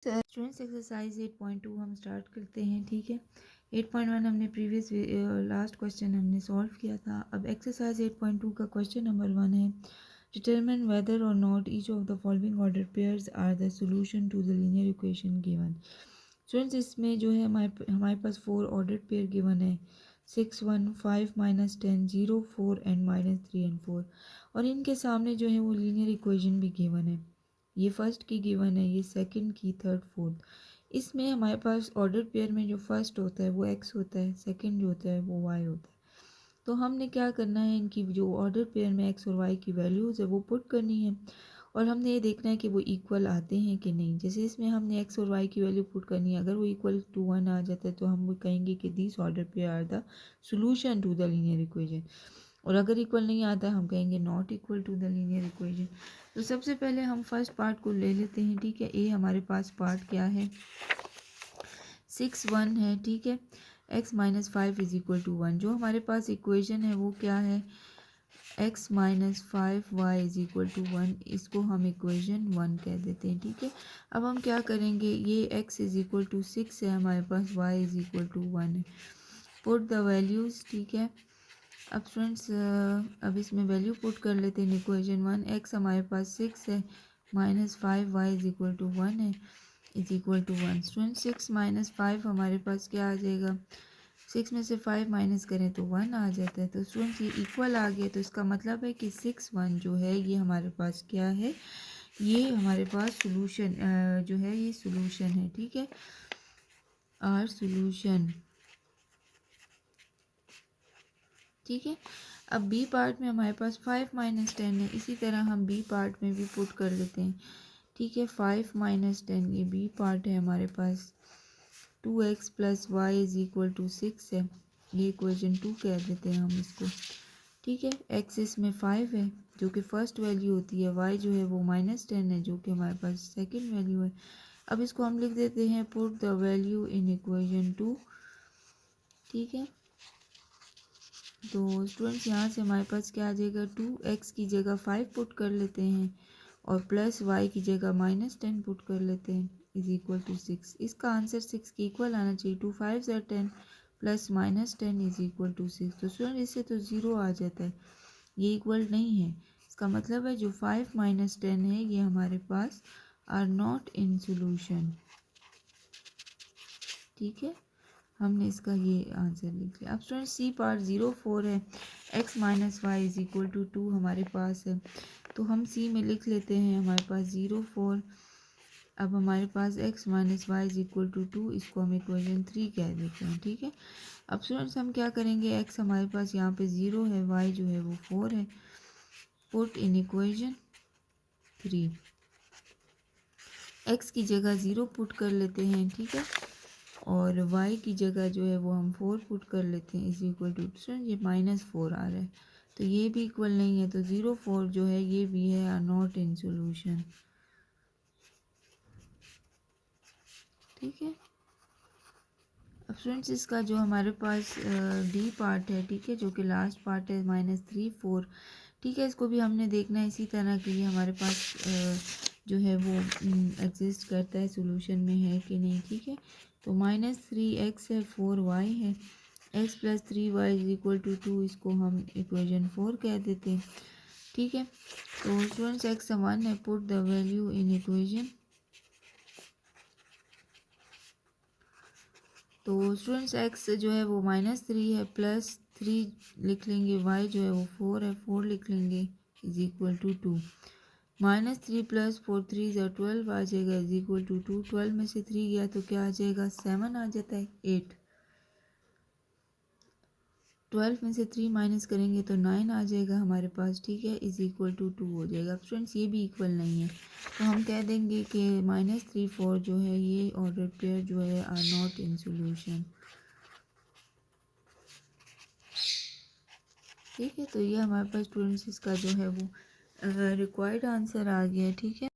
Students exercise 8.2 हम start करते हैं। ठीक है, 8.1 हमने प्रीवियस लास्ट क्वेश्चन हमने सॉल्व किया था। अब एक्सरसाइज 8.2 का क्वेश्चन नंबर 1 है, determine whether or not each of the following order pairs are the solution to the linear equation given. Students इसमें जो है हमारे पास 4 ऑर्डर पेयर गिवन है, 6 1 5 -10 0 4 एंड -3 एंड 4, और इनके सामने जो है वो लीनियर इक्वेशन भी गिवन है। ये फर्स्ट की गिवन है, ये सेकंड की, थर्ड फोर्थ। इसमें हमारे पास ऑर्डर पेयर में जो फर्स्ट होता है वो एक्स होता है, सेकंड जो होता है वो वाई होता है। तो हमने क्या करना है, इनकी जो ऑर्डर पेयर में एक्स और वाई की वैल्यूज़ है वो पुट करनी है, और हमने ये देखना है कि वो इक्वल आते हैं कि नहीं। जैसे इसमें हमने एक्स और वाई की वैल्यू पुट करनी है, अगर वो इक्वल टू 1 आ जाता है तो हम वो कहेंगे कि this order pair are the solution to the linear equation, और अगर इक्वल नहीं आता हम कहेंगे not equal to the linear equation. तो सबसे पहले हम फर्स्ट पार्ट को ले लेते हैं। ठीक है, ए हमारे पास पार्ट क्या है, 6 1 है। ठीक है, x - 5 = 1। जो हमारे पास इक्वेशन है वो क्या है, x - 5 y = 1। इसको हम इक्वेशन 1 कह देते हैं। ठीक है, अब हम क्या करेंगे, ये x = 6 है हमारे पास, y = 1 है। Put the values. ठीक है, अब स्टूडेंट्स अब इसमें वैल्यू पुट कर लेते हैं इक्वेशन 1। x हमारे पास 6 है, -5 y = 1 है, = 1। स्टूडेंट 6 - 5 हमारे पास क्या आ जाएगा, 6 में से 5 माइनस करें तो 1 आ जाता है। तो स्टूडेंट्स ये इक्वल आ गया, तो इसका मतलब है कि 6 1 जो है ये हमारे पास क्या है, ये हमारे पास सोल्यूशन जो है ये सोल्यूशन है। ठीक है, आर सोल्यूशन। ठीक है, अब बी पार्ट में हमारे पास 5 - 10 है, इसी तरह हम बी पार्ट में भी पुट कर लेते हैं। ठीक है, 5 - 10 ये बी पार्ट है हमारे पास, 2x + y = 6 है, ये इक्वेशन 2 कह देते हैं हम इसको। ठीक है, x इसमें 5 है जो कि फर्स्ट वैल्यू होती है, y जो है वो -10 है जो कि हमारे पास सेकंड वैल्यू है। अब इसको हम लिख देते हैं put the value in equation 2। ठीक है, तो स्टूडेंट्स यहाँ से हमारे पास क्या आ जाएगा, 2x की जगह 5 पुट कर लेते हैं और प्लस y की जगह -10 पुट कर लेते हैं, = 6। इसका आंसर 6 के इक्वल आना चाहिए। 2 5 are 10 प्लस -10 = 6। तो स्टूडेंट इससे तो 0 आ जाता है, ये इक्वल नहीं है। इसका मतलब है जो 5 - 10 है ये हमारे पास आर नॉट इन सोल्यूशन। ठीक है, हमने इसका ये आंसर लिख लिया। अब स्टूडेंट सी पार्ट 0 4 है, x - y = 2 हमारे पास है, तो हम सी में लिख लेते हैं हमारे पास 0 4। अब हमारे पास x - y = 2, इसको हम इक्वेशन 3 कह देते हैं। ठीक है, अब स्टूडेंट्स हम क्या करेंगे, x हमारे पास यहाँ पे 0 है, y जो है वो 4 है, पुट इन इक्वेशन 3। x की जगह 0 पुट कर लेते हैं। ठीक है, और y की जगह जो है वो हम 4 पुट कर लेते हैं, = ये -4 आ रहा है, तो ये भी इक्वल नहीं है, तो 0 4 जो है ये भी है आर नॉट इन सोल्यूशन। ठीक है, अब स्टूडेंट्स इसका जो हमारे पास डी पार्ट है, ठीक है, जो कि लास्ट पार्ट है, -3 4। ठीक है, इसको भी हमने देखना है इसी तरह कि ये हमारे पास जो है वो एग्जिस्ट करता है, सोल्यूशन में है कि नहीं। ठीक है, तो -3x है, 4y है, x + 3y = 2, इसको हम इक्वेशन 4 कह देते हैं। ठीक है, तो स्टूडेंट्स x 1 है, put the value in equation. तो स्टूडेंट्स x जो है वो -3 है, +3 लिख लेंगे, y जो है वो 4 है, 4 लिख लेंगे, = 2। -3 + 4 3 = 12 आ जाएगा, = 2। 12 में से 3 गया तो क्या आ जाएगा, 7 आ जाता है, 8। 12 में से 3 माइनस करेंगे तो 9 आ जाएगा हमारे पास। ठीक है, = 2 हो जाएगा। अब स्टूडेंट्स ये भी इक्वल नहीं है, तो हम कह देंगे कि -3 4 जो है ये ऑर्डर पेयर जो है आर नॉट इन सोल्यूशन। ठीक है, तो ये हमारे पास स्टूडेंट्स इसका जो है वो रिक्वायर्ड आंसर आ गया। ठीक है।